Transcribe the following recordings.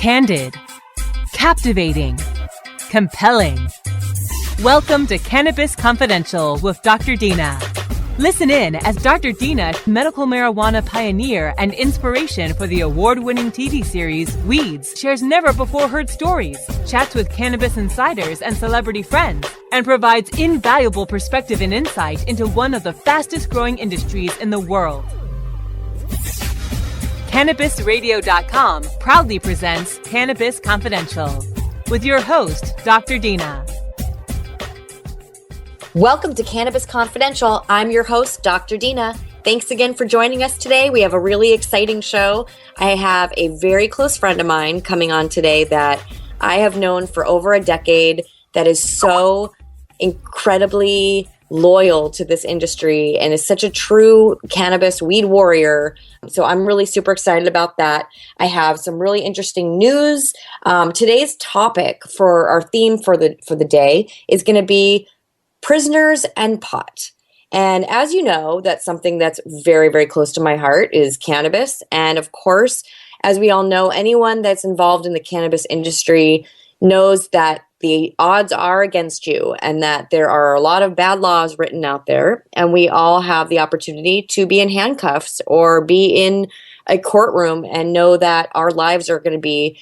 Candid, captivating, compelling. Welcome to Cannabis Confidential with Dr. Dina. Listen in as Dr. Dina, medical marijuana pioneer and inspiration for the award-winning TV series Weeds, shares never-before-heard stories, chats with cannabis insiders and celebrity friends, and provides invaluable perspective and insight into one of the fastest-growing industries in the world. CannabisRadio.com proudly presents Cannabis Confidential with your host, Dr. Dina. Welcome to Cannabis Confidential. I'm your host, Dr. Dina. Thanks again for joining us today. We have a really exciting show. I have a very close friend of mine coming on today that I have known for over a decade that is so incredibly loyal to this industry and is such a true cannabis weed warrior. So I'm really super excited about that. I have some really interesting news. Today's topic for our theme for the day is going to be prisoners and pot. And as you know, that's something that's very, very close to my heart is cannabis. And of course, as we all know, anyone that's involved in the cannabis industry knows that the odds are against you and that there are a lot of bad laws written out there. And we all have the opportunity to be in handcuffs or be in a courtroom and know that our lives are going to be,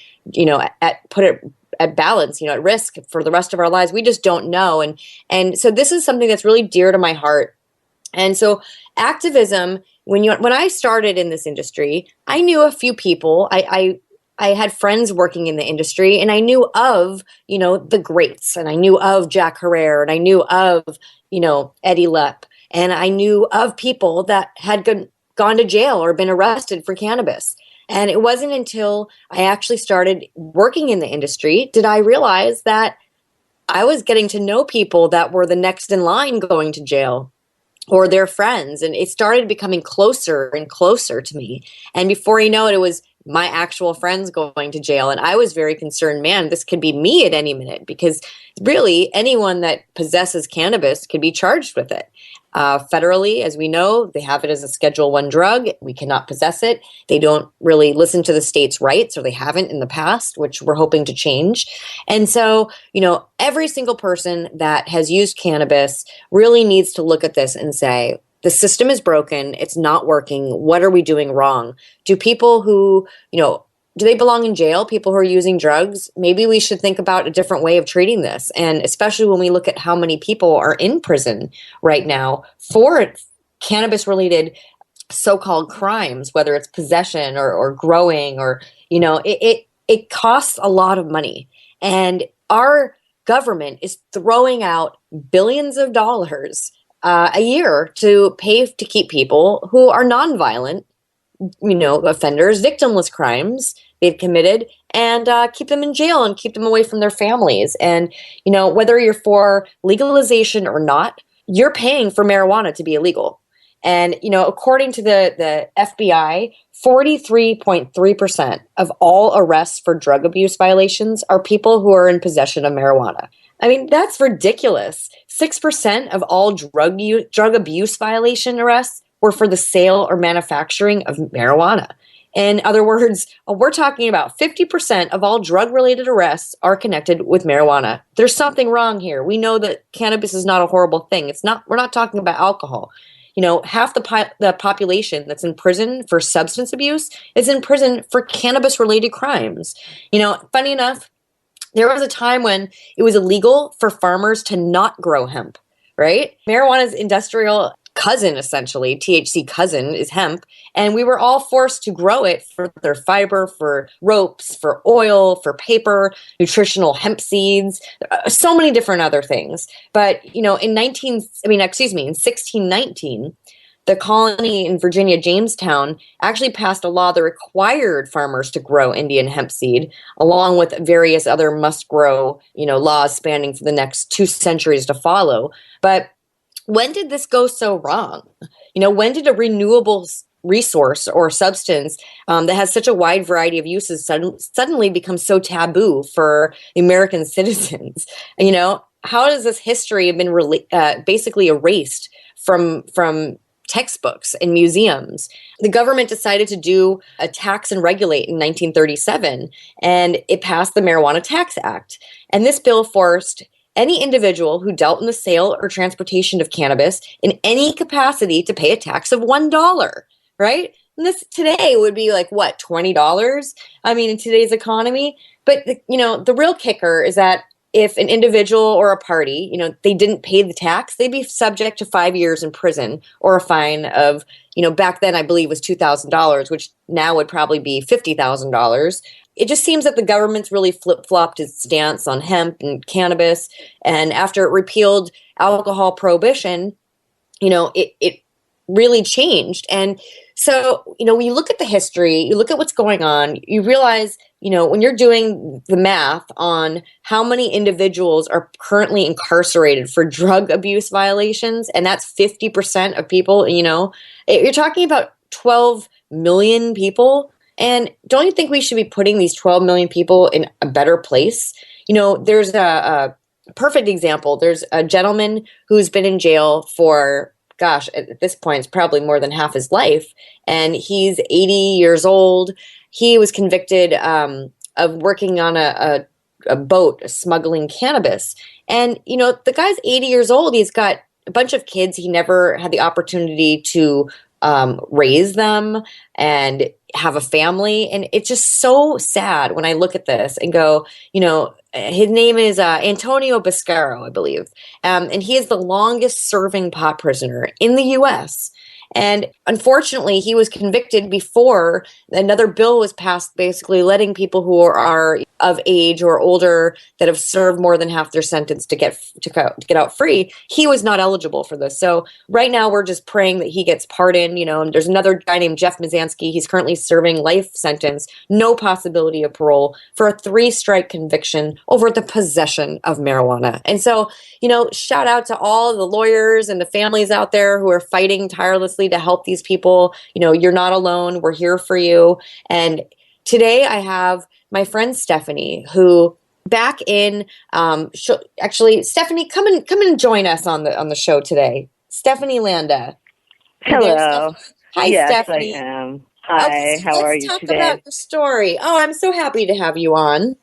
at balance, at risk for the rest of our lives. We just don't know. And so this is something that's really dear to my heart. And so activism, when I started in this industry, I knew a few people. I had friends working in the industry and I knew of, the greats, and I knew of Jack Herrera, and I knew of, Eddie Lepp, and I knew of people that had gone to jail or been arrested for cannabis. And it wasn't until I actually started working in the industry did I realize that I was getting to know people that were the next in line going to jail or their friends. And it started becoming closer and closer to me. And before you know it, it was my actual friends going to jail. And I was very concerned, man, this could be me at any minute, because really anyone that possesses cannabis could be charged with it. Federally, as we know, they have it as a Schedule I drug. We cannot possess it. They don't really listen to the state's rights, or they haven't in the past, which we're hoping to change. And so, every single person that has used cannabis really needs to look at this and say, the system is broken. It's not working. What are we doing wrong? Do people who, do they belong in jail? People who are using drugs? Maybe we should think about a different way of treating this. And especially when we look at how many people are in prison right now for cannabis-related so-called crimes, whether it's possession or growing or, it costs a lot of money. And our government is throwing out billions of dollars a year to pay to keep people who are nonviolent, offenders, victimless crimes they've committed, and keep them in jail and keep them away from their families. And, whether you're for legalization or not, you're paying for marijuana to be illegal. And, according to the FBI, 43.3% of all arrests for drug abuse violations are people who are in possession of marijuana. I mean, that's ridiculous. 6% of all drug abuse violation arrests were for the sale or manufacturing of marijuana. In other words, we're talking about 50% of all drug-related arrests are connected with marijuana. There's something wrong here. We know that cannabis is not a horrible thing. We're not talking about alcohol. Half the population that's in prison for substance abuse is in prison for cannabis-related crimes. Funny enough, there was a time when it was illegal for farmers to not grow hemp, right? Marijuana's industrial cousin, essentially, THC cousin, is hemp. And we were all forced to grow it for their fiber, for ropes, for oil, for paper, nutritional hemp seeds, so many different other things. But, in 1619, the colony in Virginia, Jamestown, actually passed a law that required farmers to grow Indian hemp seed, along with various other must-grow, laws spanning for the next 2 centuries to follow. But when did this go so wrong? When did a renewable resource or substance that has such a wide variety of uses suddenly become so taboo for the American citizens? How does this history have been basically erased from textbooks and museums. The government decided to do a tax and regulate in 1937, and it passed the Marijuana Tax Act. And this bill forced any individual who dealt in the sale or transportation of cannabis in any capacity to pay a tax of $1, right? And this today would be like, what, $20? I mean, in today's economy. But, the real kicker is that if an individual or a party, they didn't pay the tax, they'd be subject to 5 years in prison or a fine of, back then I believe was $2,000, which now would probably be $50,000. It just seems that the government's really flip-flopped its stance on hemp and cannabis. And after it repealed alcohol prohibition, it really changed. And so, when you look at the history, you look at what's going on, you realize, when you're doing the math on how many individuals are currently incarcerated for drug abuse violations, and that's 50% of people, you're talking about 12 million people. And don't you think we should be putting these 12 million people in a better place? There's a perfect example. There's a gentleman who's been in jail for, gosh, at this point, it's probably more than half his life. And he's 80 years old. He was convicted of working on a boat smuggling cannabis. And, the guy's 80 years old. He's got a bunch of kids. He never had the opportunity to raise them and have a family. And it's just so sad when I look at this and go, his name is Antonio Bascaro, I believe. And he is the longest serving pot prisoner in the U.S. And unfortunately, he was convicted before another bill was passed, basically letting people who are of age or older that have served more than half their sentence to get out free. He was not eligible for this. So right now, we're just praying that he gets pardoned. And there's another guy named Jeff Mazansky. He's currently serving life sentence, no possibility of parole, for a 3-strike conviction over the possession of marijuana. And so, shout out to all the lawyers and the families out there who are fighting tirelessly to help these people. You're not alone. We're here for you. And today I have my friend Stephanie, who back in actually, Stephanie, come and join us on the show today. Stephanie Landa. Hello. Hi, yes, Stephanie. I am. Hi. Okay, so how are you let's talk today? about your story. Oh, I'm so happy to have you on.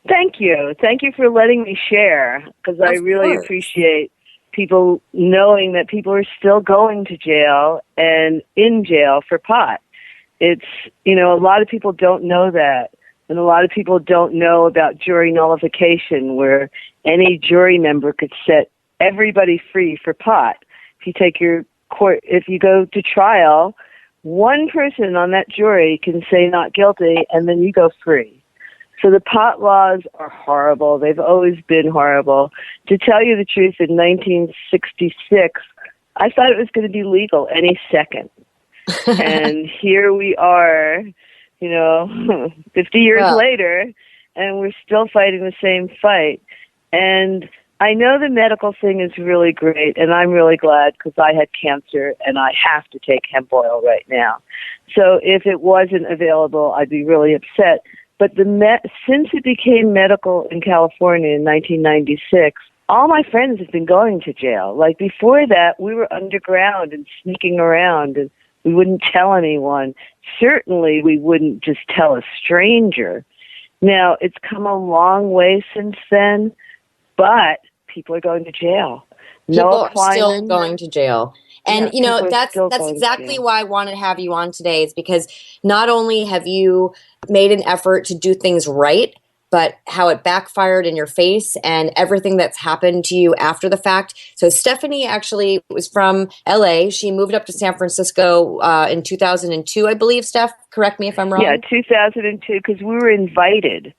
Thank you. Thank you for letting me share, because I really appreciate people knowing that people are still going to jail and in jail for pot. It's, a lot of people don't know that. And a lot of people don't know about jury nullification, where any jury member could set everybody free for pot. If you go to trial, one person on that jury can say not guilty, and then you go free. So the pot laws are horrible. They've always been horrible. To tell you the truth, in 1966, I thought it was going to be legal any second. And here we are, 50 years later, and we're still fighting the same fight. And I know the medical thing is really great, and I'm really glad, because I had cancer and I have to take hemp oil right now. So if it wasn't available, I'd be really upset. But since it became medical in California in 1996, all my friends have been going to jail. Like before that, we were underground and sneaking around, and we wouldn't tell anyone. Certainly, we wouldn't just tell a stranger. Now, it's come a long way since then, but people are going to jail. People are still going to jail. And, that's exactly why I wanted to have you on today, is because not only have you made an effort to do things right, but how it backfired in your face and everything that's happened to you after the fact. So Stephanie actually was from LA. She moved up to San Francisco in 2002, I believe, Steph. Correct me if I'm wrong. Yeah, 2002, because we were invited.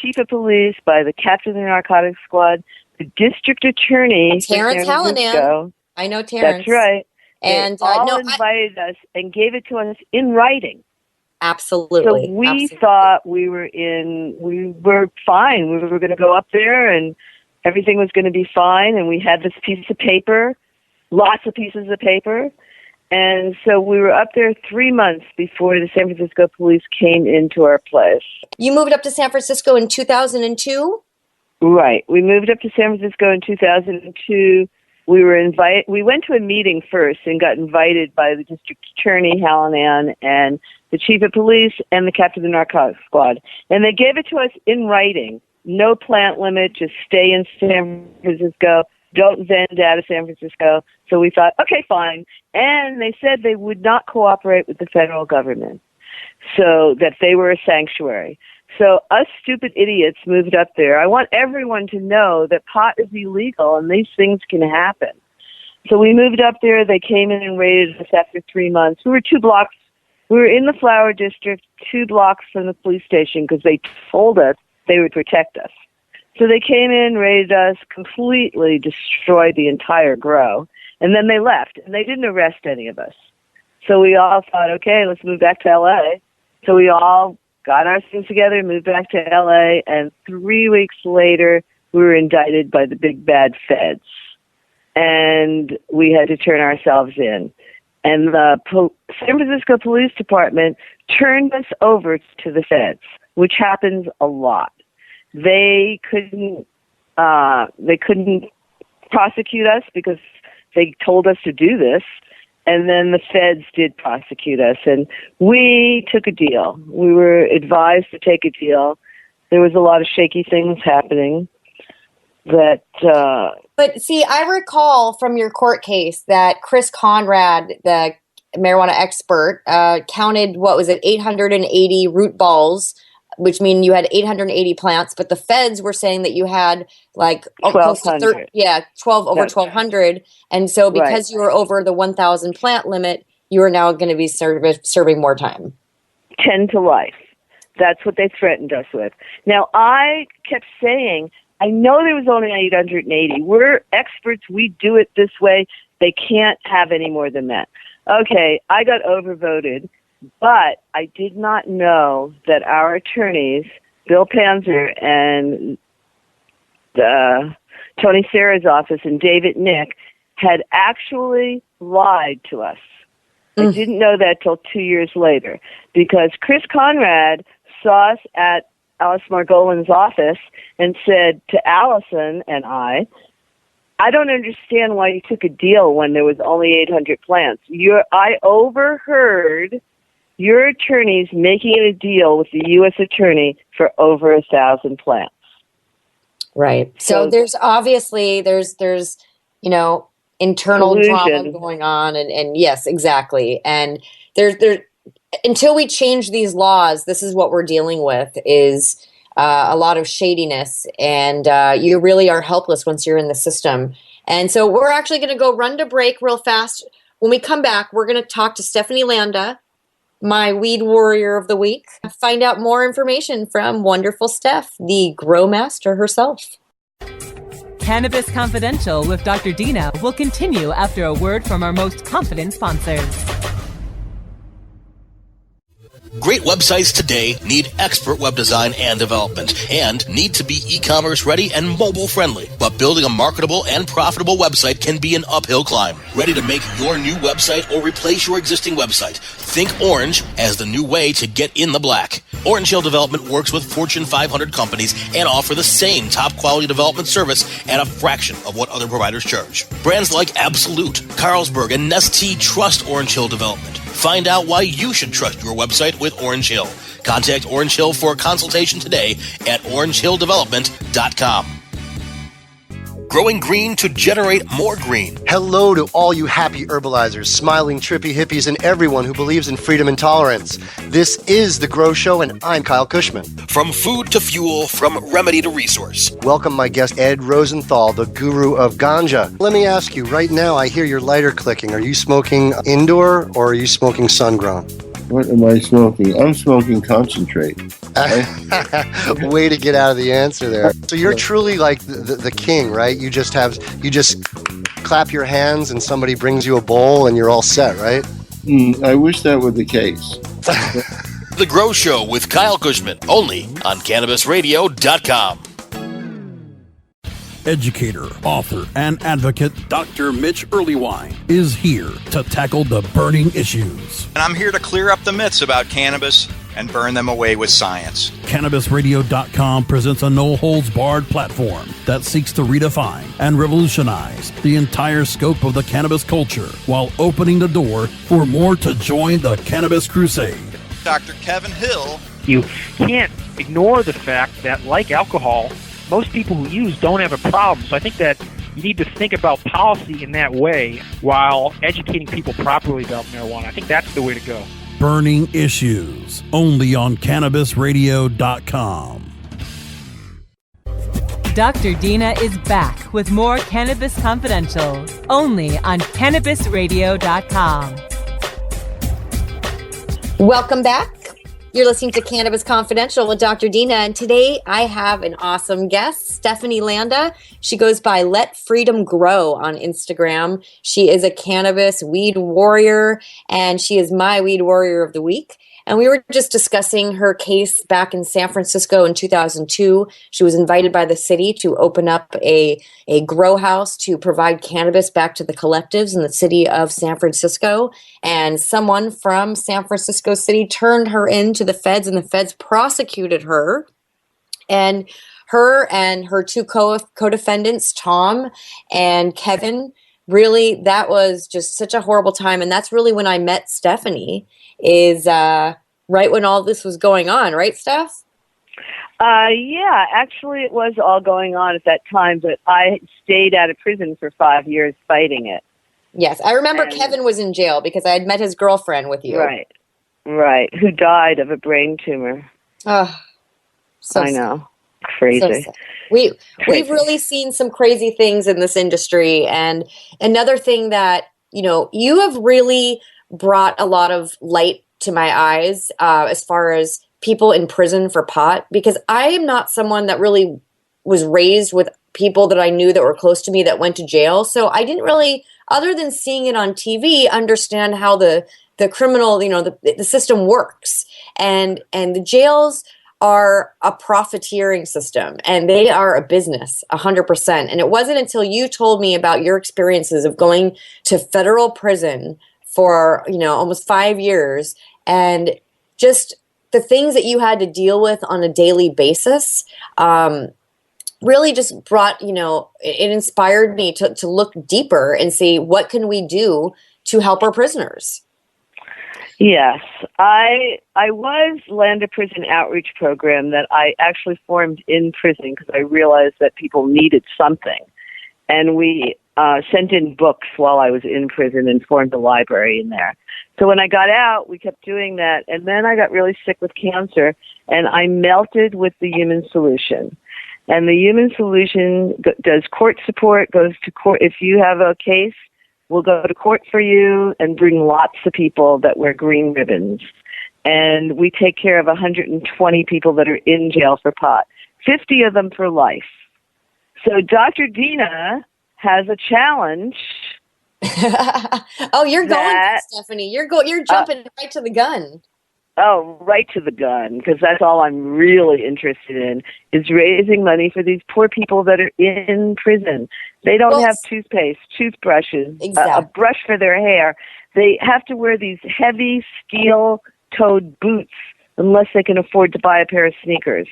Chief of police, by the captain of the narcotics squad, the district attorney, Terrence Hallinan. I know Terrence. That's right. And they all invited us and gave it to us in writing. Absolutely. So we thought we were fine. We were going to go up there and everything was going to be fine. And we had this piece of paper, lots of pieces of paper. And so we were up there 3 months before the San Francisco police came into our place. You moved up to San Francisco in 2002? Right. We moved up to San Francisco in 2002 we went to a meeting first and got invited by the district attorney, Helen Ann, and the chief of police and the captain of the narcotics squad. And they gave it to us in writing. No plant limit, just stay in San Francisco. Don't vend out of San Francisco. So we thought, okay, fine. And they said they would not cooperate with the federal government, so that they were a sanctuary. So us stupid idiots moved up there. I want everyone to know that pot is illegal and these things can happen. So we moved up there. They came in and raided us after 3 months. We were in the Flower District, 2 blocks from the police station, because they told us they would protect us. So they came in, raided us, completely destroyed the entire grow, and then they left, and they didn't arrest any of us. So we all thought, okay, let's move back to L.A. So we all got our things together, moved back to L.A., and 3 weeks later, we were indicted by the big bad feds, and we had to turn ourselves in. And the San Francisco Police Department turned us over to the feds, which happens a lot. They couldn't prosecute us because they told us to do this, and then the feds did prosecute us, and we took a deal. We were advised to take a deal. There was a lot of shaky things happening. But see, I recall from your court case that Chris Conrad, the marijuana expert, counted, 880 root balls, which means you had 880 plants, but the feds were saying that you had like 1,200. 12 over 1,200. And so because you were over the 1,000 plant limit, you are now going to be serving more time. 10 to life. That's what they threatened us with. Now, I kept saying, I know there was only 880. We're experts. We do it this way. They can't have any more than that. Okay, I got overvoted. But I did not know that our attorneys, Bill Panzer and Tony Serra's office and David Nick, had actually lied to us. I didn't know that till 2 years later, because Chris Conrad saw us at Alice Margolin's office and said to Allison and I don't understand why you took a deal when there was only 800 plants. I overheard your attorney's making a deal with the U.S. attorney for over 1,000 plants. Right. So there's obviously, internal collusion. Drama going on. And yes, exactly. And there's until we change these laws, this is what we're dealing with is a lot of shadiness. And you really are helpless once you're in the system. And so we're actually going to go run to break real fast. When we come back, we're going to talk to Stephanie Landa, my weed warrior of the week, find out more information from wonderful Steph, the grow master herself. Cannabis Confidential with Dr. Dina will continue after a word from our most confident sponsors. Great websites today need expert web design and development and need to be e-commerce ready and mobile friendly. But building a marketable and profitable website can be an uphill climb. Ready to make your new website or replace your existing website? Think Orange as the new way to get in the black. Orange Hill Development works with Fortune 500 companies and offer the same top quality development service at a fraction of what other providers charge. Brands like Absolute, Carlsberg, and Nestea trust Orange Hill Development. Find out why you should trust your website with Orange Hill. Contact Orange Hill for a consultation today at orangehilldevelopment.com. Growing green to generate more green. Hello to all you happy herbalizers, smiling trippy hippies, and everyone who believes in freedom and tolerance. This is The Grow Show, and I'm Kyle Cushman. From food to fuel, from remedy to resource. Welcome my guest, Ed Rosenthal, the guru of ganja. Let me ask you, right now I hear your lighter clicking. Are you smoking indoor or are you smoking sun-grown? What am I smoking? I'm smoking concentrate. Way to get out of the answer there. So you're truly like the king, right? You just clap your hands and somebody brings you a bowl and you're all set, right? I wish that were the case. The Grow Show with Kyle Cushman, only on CannabisRadio.com. Educator, author, and advocate Dr. Mitch Earlywine is here to tackle the burning issues. And I'm here to clear up the myths about cannabis and burn them away with science. CannabisRadio.com presents a no-holds-barred platform that seeks to redefine and revolutionize the entire scope of the cannabis culture while opening the door for more to join the Cannabis Crusade. Dr. Kevin Hill. You can't ignore the fact that, like alcohol, most people who use don't have a problem. So I think that you need to think about policy in that way while educating people properly about marijuana. I think that's the way to go. Burning Issues, only on CannabisRadio.com. Dr. Dina is back with more Cannabis Confidential, only on CannabisRadio.com. Welcome back. You're listening to Cannabis Confidential with Dr. Dina, and today I have an awesome guest, Stephanie Landa. She goes by Let Freedom Grow on Instagram. She is a cannabis weed warrior, and she is my weed warrior of the week. And we were just discussing her case back in San Francisco in 2002. She was invited by the city to open up a grow house to provide cannabis back to the collectives in the city of San Francisco. And someone from San Francisco City turned her into the feds, and the feds prosecuted her. And her two co-defendants, Tom and Kevin, really, that was just such a horrible time. And that's really when I met Stephanie, is right when all this was going on, right, Steph? Yeah, actually it was all going on at that time, but I stayed out of prison for 5 years fighting it. Yes, I remember Kevin was in jail because I had met his girlfriend with you. Right, who died of a brain tumor. Oh, so I know. Crazy. So we've really seen some crazy things in this industry. And another thing that, you have really brought a lot of light to my eyes as far as people in prison for pot, because I am not someone that really was raised with people that I knew that were close to me that went to jail. So I didn't really, other than seeing it on TV, understand how the criminal, the system works. And the jails are a profiteering system, and they are a business 100%. And it wasn't until you told me about your experiences of going to federal prison for, almost 5 years, and just the things that you had to deal with on a daily basis, really just brought, it inspired me to look deeper and see what can we do to help our prisoners. Yes, I was Landa Prison Outreach Program that I actually formed in prison because I realized that people needed something. And we sent in books while I was in prison and formed a library in there. So when I got out, we kept doing that. And then I got really sick with cancer, and I melted with the Human Solution. And the Human Solution does court support, goes to court. If you have a case, we'll go to court for you and bring lots of people that wear green ribbons. And we take care of 120 people that are in jail for pot, 50 of them for life. So Dr. Dina has a challenge. Oh, you're going, Stephanie. You're jumping right to the gun. Oh, right to the gun, because that's all I'm really interested in, is raising money for these poor people that are in prison. They don't have toothpaste, toothbrushes, a brush for their hair. They have to wear these heavy steel-toed boots unless they can afford to buy a pair of sneakers.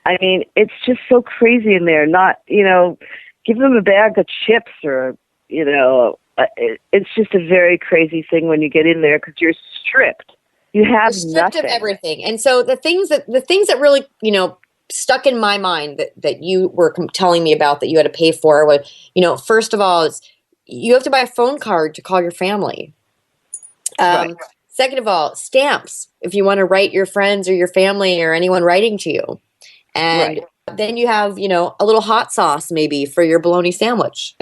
I mean, it's just so crazy in there. Not, give them a bag of chips or, it's just a very crazy thing when you get in there because you're stripped. You have stripped nothing. of everything. And so the things that really, stuck in my mind that you were telling me about that you had to pay for was, first of all, is you have to buy a phone card to call your family. Right. Second of all, stamps if you want to write your friends or your family or anyone writing to you. And then you have, a little hot sauce maybe for your bologna sandwich.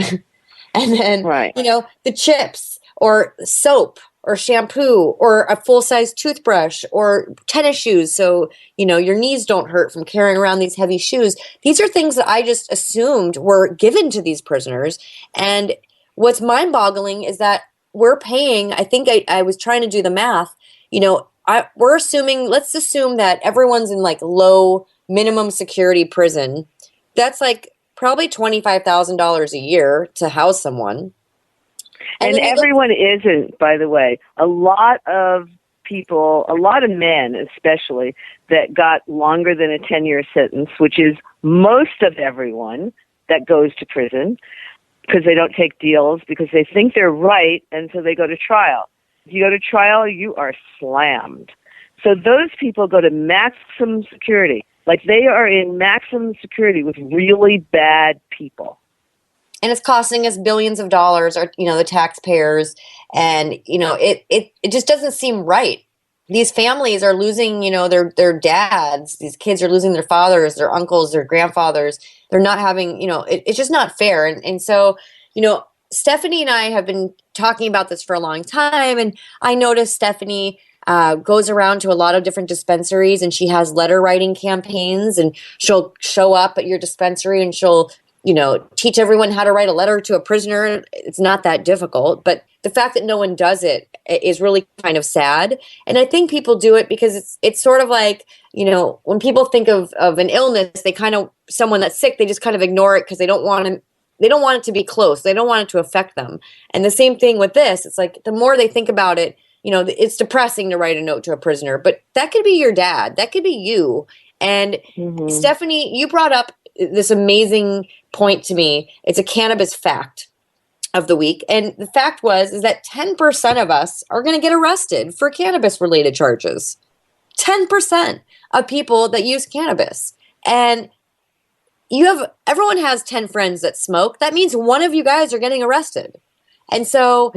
And then, the chips or soap or shampoo or a full-size toothbrush or tennis shoes so, your knees don't hurt from carrying around these heavy shoes. These are things that I just assumed were given to these prisoners. And what's mind-boggling is that we're paying, I think I was trying to do the math, let's assume that everyone's in like low minimum security prison. That's like probably $25,000 a year to house someone. And everyone isn't, by the way. A lot of people, a lot of men especially, that got longer than a 10-year sentence, which is most of everyone that goes to prison, because they don't take deals, because they think they're right, and so they go to trial. If you go to trial, you are slammed. So those people go to maximum security. Like, they are in maximum security with really bad people. And it's costing us billions of dollars, or, the taxpayers. And, it just doesn't seem right. These families are losing, their dads. These kids are losing their fathers, their uncles, their grandfathers. They're not having, it's just not fair. And so, Stephanie and I have been talking about this for a long time. And I noticed Stephanie goes around to a lot of different dispensaries, and she has letter writing campaigns, and she'll show up at your dispensary and she'll, teach everyone how to write a letter to a prisoner. It's not that difficult, but the fact that no one does it is really kind of sad. And I think people do it because it's sort of like, when people think of an illness, they kind of, someone that's sick, they just kind of ignore it because they don't want it to be close. They don't want it to affect them. And the same thing with this. It's like, the more they think about it, it's depressing to write a note to a prisoner, but that could be your dad. That could be you. And Stephanie, you brought up this amazing point to me. It's a cannabis fact of the week. And the fact is that 10% of us are going to get arrested for cannabis related charges. 10% of people that use cannabis. And everyone has 10 friends that smoke. That means one of you guys are getting arrested. And so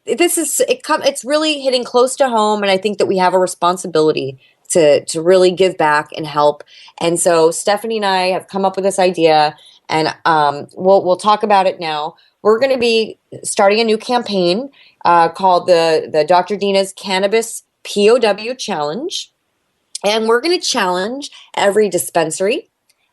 it's really hitting close to home. And I think that we have a responsibility to really give back and help. And so Stephanie and I have come up with this idea, and we'll talk about it now. We're going to be starting a new campaign called the Dr. Dina's Cannabis POW Challenge. And we're going to challenge every dispensary,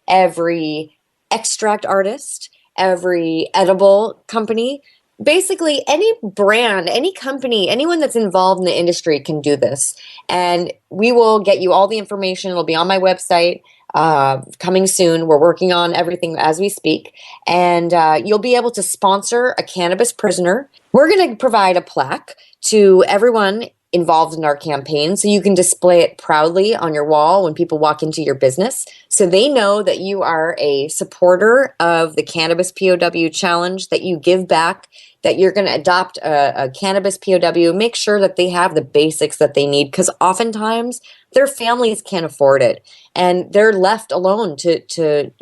every extract artist, every edible company. Basically, any brand, any company, anyone that's involved in the industry can do this. And we will get you all the information. It'll be on my website coming soon. We're working on everything as we speak. And you'll be able to sponsor a cannabis prisoner. We're going to provide a plaque to everyone involved in our campaign, so you can display it proudly on your wall when people walk into your business, so they know that you are a supporter of the Cannabis POW Challenge, that you give back, that you're going to adopt a cannabis POW. Make sure that they have the basics that they need, because oftentimes their families can't afford it, and they're left alone to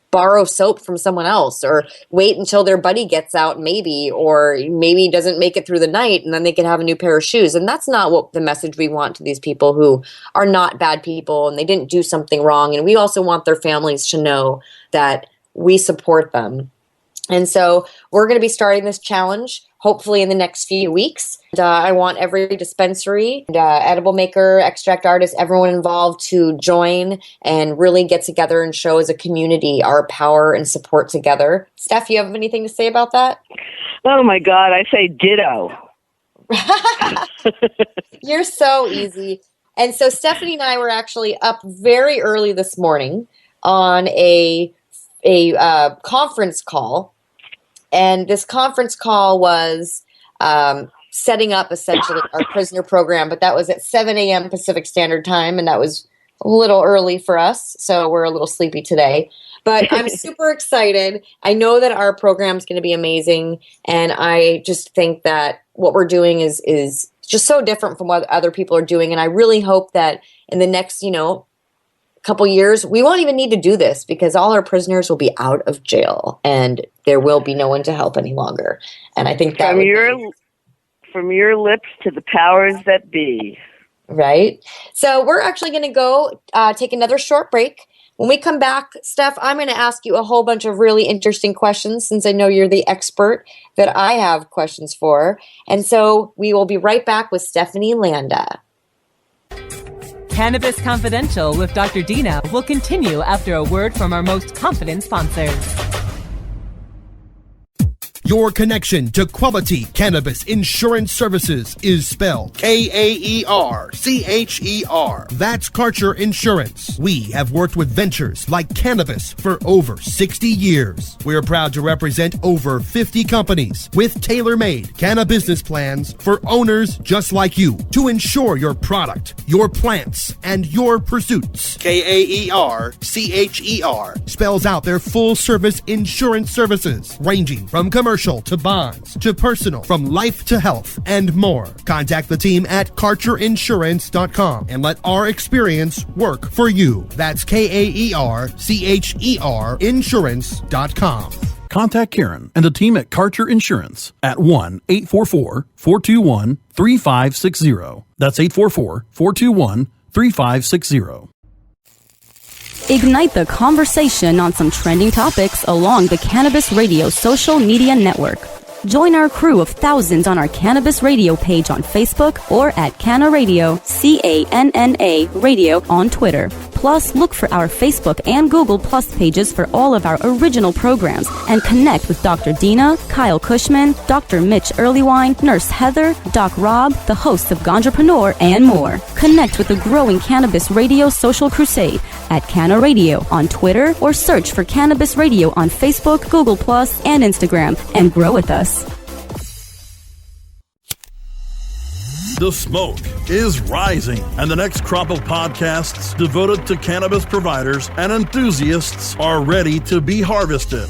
borrow soap from someone else, or wait until their buddy gets out, maybe doesn't make it through the night, and then they can have a new pair of shoes. And that's not what the message we want to these people who are not bad people and they didn't do something wrong. And we also want their families to know that we support them. And so we're going to be starting this challenge hopefully in the next few weeks. And, I want every dispensary, edible maker, extract artist, everyone involved to join and really get together and show as a community our power and support together. Steph, you have anything to say about that? Oh my God, I say ditto. You're so easy. And so Stephanie and I were actually up very early this morning on a conference call. And this conference call was setting up essentially our prisoner program, but that was at 7 a.m. Pacific Standard Time, and that was a little early for us, so we're a little sleepy today. But I'm super excited. I know that our program is going to be amazing, and I just think that what we're doing is just so different from what other people are doing, and I really hope that in the next, couple years, we won't even need to do this, because all our prisoners will be out of jail and there will be no one to help any longer. And I think that from your lips to the powers that be. Right. So we're actually going to go take another short break. When we come back, Steph, I'm going to ask you a whole bunch of really interesting questions, since I know you're the expert that I have questions for. And so we will be right back with Stephanie Landa. Cannabis Confidential with Dr. Dina will continue after a word from our most confident sponsors. Your connection to quality cannabis insurance services is spelled Kaercher. That's Karcher Insurance. We have worked with ventures like Cannabis for over 60 years. We're proud to represent over 50 companies with tailor-made cannabis plans for owners just like you to ensure your product, your plants, and your pursuits. Kaercher spells out their full-service insurance services, ranging from commercial to bonds to personal, from life to health, and more. Contact the team at CarcherInsurance.com and let our experience work for you. That's Kaercher Insurance.com. Contact Karen and the team at Karcher Insurance at 1-844-421-3560. That's 844-421-3560. Ignite the conversation on some trending topics along the Cannabis Radio social media network. Join our crew of thousands on our Cannabis Radio page on Facebook or at Canna Radio, CANNA Radio on Twitter. Plus, look for our Facebook and Google Plus pages for all of our original programs and connect with Dr. Dina, Kyle Cushman, Dr. Mitch Earlywine, Nurse Heather, Doc Rob, the hosts of Ganjapreneur, and more. Connect with the growing Cannabis Radio social crusade at Canna Radio on Twitter or search for Cannabis Radio on Facebook, Google Plus, and Instagram and grow with us. The smoke is rising, and the next crop of podcasts devoted to cannabis providers and enthusiasts are ready to be harvested.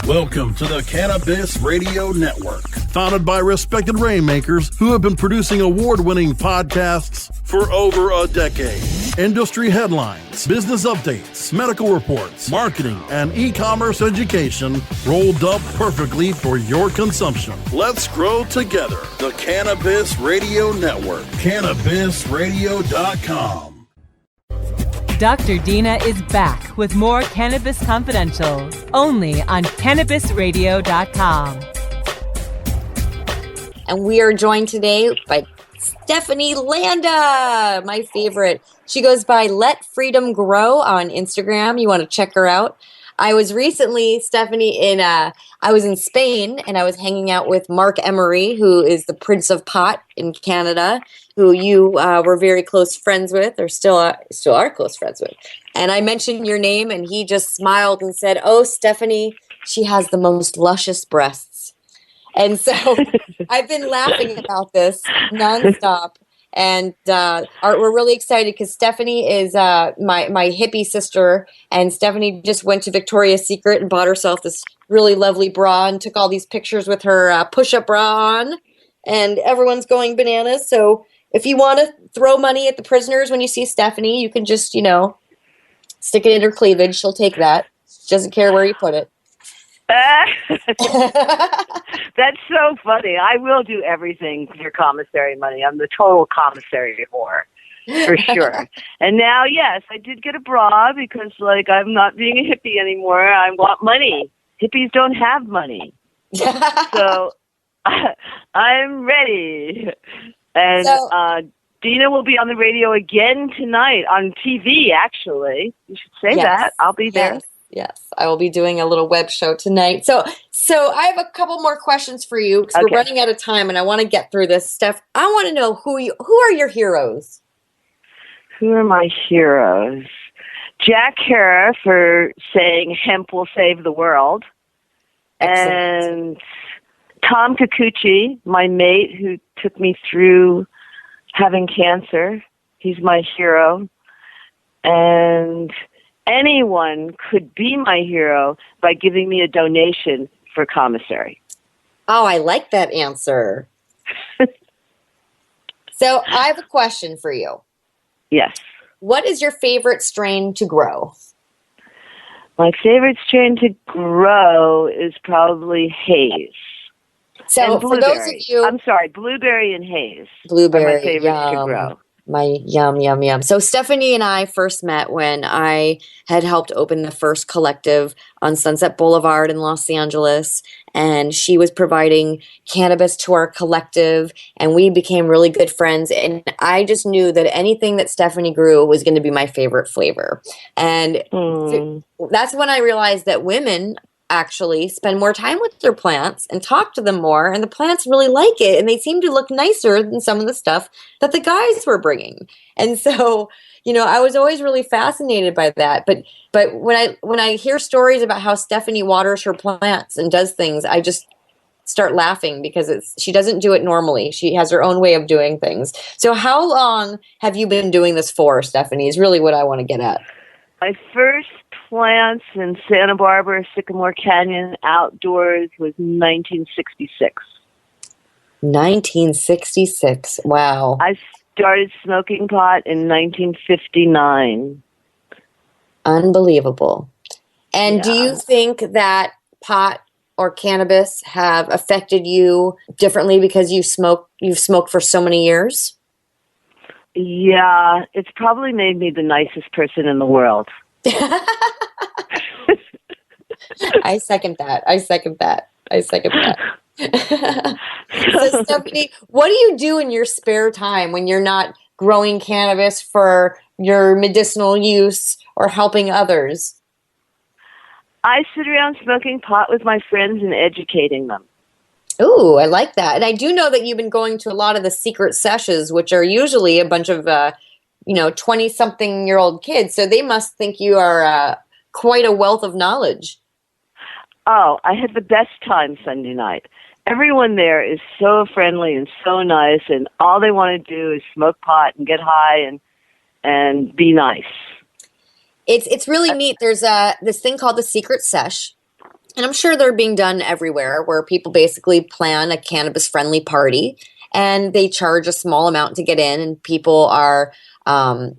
Welcome to the Cannabis Radio Network, founded by respected rainmakers who have been producing award-winning podcasts for over a decade. Industry headlines, business updates, medical reports, marketing, and e-commerce education rolled up perfectly for your consumption. Let's grow together. The Cannabis Radio Network. CannabisRadio.com. Dr. Dina is back with more Cannabis Confidential, only on CannabisRadio.com. And we are joined today by Stephanie Landa, my favorite. She goes by Let Freedom Grow on Instagram. You want to check her out. I was recently, Stephanie, I was in Spain, and I was hanging out with Mark Emery, who is the Prince of Pot in Canada, who you were very close friends with, or still are close friends with. And I mentioned your name, and he just smiled and said, "Oh, Stephanie, she has the most luscious breasts." And so I've been laughing about this nonstop. And we're really excited because Stephanie is my hippie sister, and Stephanie just went to Victoria's Secret and bought herself this really lovely bra and took all these pictures with her push-up bra on, and everyone's going bananas. So if you want to throw money at the prisoners when you see Stephanie, you can just, stick it in her cleavage. She'll take that. She doesn't care where you put it. That's so funny. I will do everything for your commissary money. I'm the total commissary whore, for sure. And now, yes, I did get a bra because, I'm not being a hippie anymore. I want money. Hippies don't have money. So I'm ready. And Dina will be on the radio again tonight, on TV, actually. You should say that. I'll be there. Yes, I will be doing a little web show tonight. So I have a couple more questions for you because we're running out of time, and I want to get through this stuff. I want to know who are your heroes? Who are my heroes? Jack Herer for saying hemp will save the world. Excellent. And Tom Kikuchi, my mate who took me through having cancer. He's my hero. And anyone could be my hero by giving me a donation for commissary. Oh, I like that answer. So I have a question for you. Yes. What is your favorite strain to grow? My favorite strain to grow is probably haze. So for those of you... I'm sorry, blueberry and haze. Blueberry, are my favorites to grow. My yum. So Stephanie and I first met when I had helped open the first collective on Sunset Boulevard in Los Angeles, and she was providing cannabis to our collective, and we became really good friends. And I just knew that anything that Stephanie grew was going to be my favorite flavor. And that's when I realized that women actually spend more time with their plants and talk to them more, and the plants really like it, and they seem to look nicer than some of the stuff that the guys were bringing. And so, I was always really fascinated by that. But when I hear stories about how Stephanie waters her plants and does things, I just start laughing because she doesn't do it normally. She has her own way of doing things. So how long have you been doing this for, Stephanie, is really what I want to get at. My first plants in Santa Barbara, Sycamore Canyon, outdoors was 1966. 1966. Wow. I started smoking pot in 1959. Unbelievable. And do you think that pot or cannabis have affected you differently because you've smoked for so many years? Yeah, it's probably made me the nicest person in the world. I second that. So, Stephanie, what do you do in your spare time when you're not growing cannabis for your medicinal use or helping others? I sit around smoking pot with my friends and educating them. Ooh, I like that. And I do know that you've been going to a lot of the secret sessions, which are usually a bunch of, 20-something-year-old kids. So they must think you are quite a wealth of knowledge. Oh, I had the best time Sunday night. Everyone there is so friendly and so nice, and all they want to do is smoke pot and get high and be nice. It's really neat. There's this thing called the Secret Sesh, and I'm sure they're being done everywhere, where people basically plan a cannabis-friendly party, and they charge a small amount to get in, and people are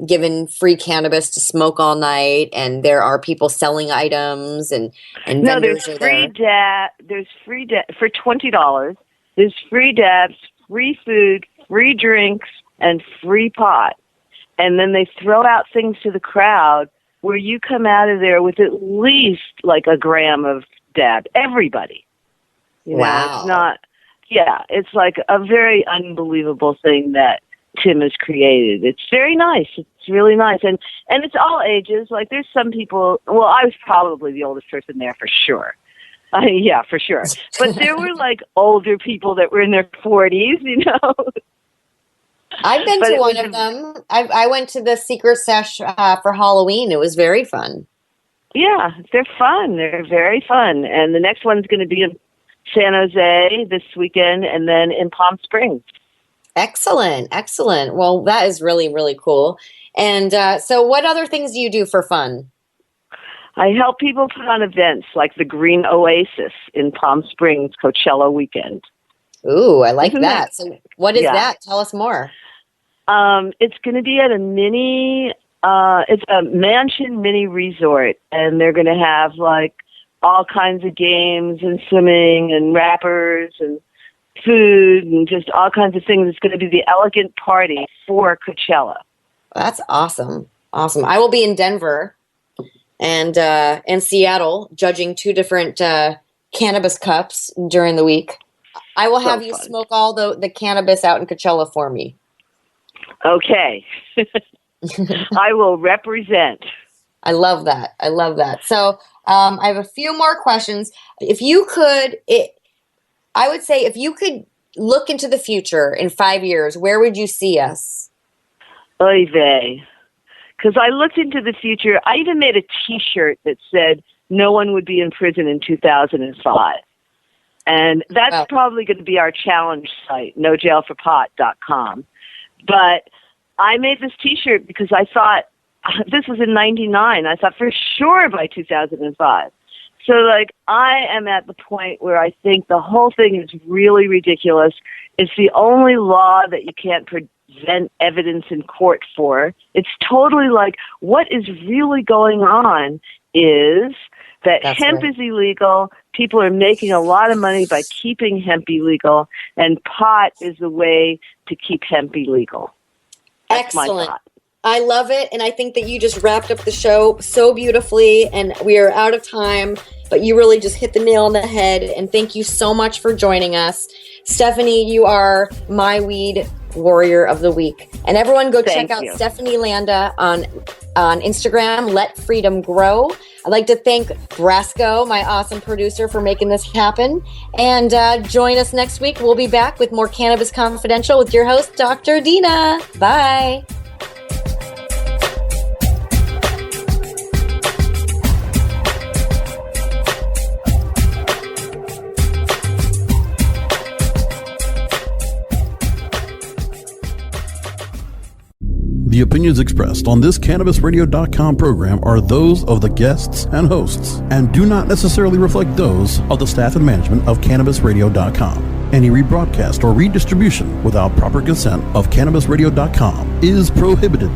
given free cannabis to smoke all night, and there are people selling items, and vendors are there. There's free for $20. There's free dabs, free food, free drinks, and free pot. And then they throw out things to the crowd where you come out of there with at least like a gram of dab. Everybody. Wow. It's like a very unbelievable thing that Tim has created. It's very nice. It's really nice. And it's all ages. Like there's some people, well, I was probably the oldest person there for sure. Yeah, for sure. But there were like older people that were in their 40s, I've been to one of them. I went to the Secret Sesh for Halloween. It was very fun. Yeah, they're fun. They're very fun. And the next one's going to be in San Jose this weekend and then in Palm Springs. Excellent. Well, that is really, really cool. And so what other things do you do for fun? I help people put on events like the Green Oasis in Palm Springs Coachella weekend. Ooh, I like that. So what is that? Tell us more. It's going to be at it's a mansion mini resort, and they're going to have like all kinds of games and swimming and rappers and food and just all kinds of things. It's going to be the elegant party for Coachella. That's awesome. I will be in Denver and Seattle judging 2 different cannabis cups during the week. I will have you smoke all the cannabis out in Coachella for me. Okay. I will represent. I love that. So I have a few more questions. If you could look into the future in 5 years, where would you see us? Oy vey. Because I looked into the future. I even made a T-shirt that said no one would be in prison in 2005. And that's probably going to be our challenge site, nojailforpot.com. But I made this T-shirt because I thought, this was in 99, I thought for sure by 2005. So, like, I am at the point where I think the whole thing is really ridiculous. It's the only law that you can't present evidence in court for. It's totally like, what is really going on is that hemp is illegal. People are making a lot of money by keeping hemp illegal, and pot is the way to keep hemp illegal. That's excellent. My thought. I love it, and I think that you just wrapped up the show so beautifully, and we are out of time, but you really just hit the nail on the head, and thank you so much for joining us. Stephanie, you are my weed Warrior of the Week. And everyone go Thank check out you. Stephanie Landa on Instagram, Let Freedom Grow. I'd like to thank Brasco, my awesome producer, for making this happen. And join us next week. We'll be back with more Cannabis Confidential with your host, Dr. Dina. Bye. The opinions expressed on this CannabisRadio.com program are those of the guests and hosts and do not necessarily reflect those of the staff and management of CannabisRadio.com. Any rebroadcast or redistribution without proper consent of CannabisRadio.com is prohibited.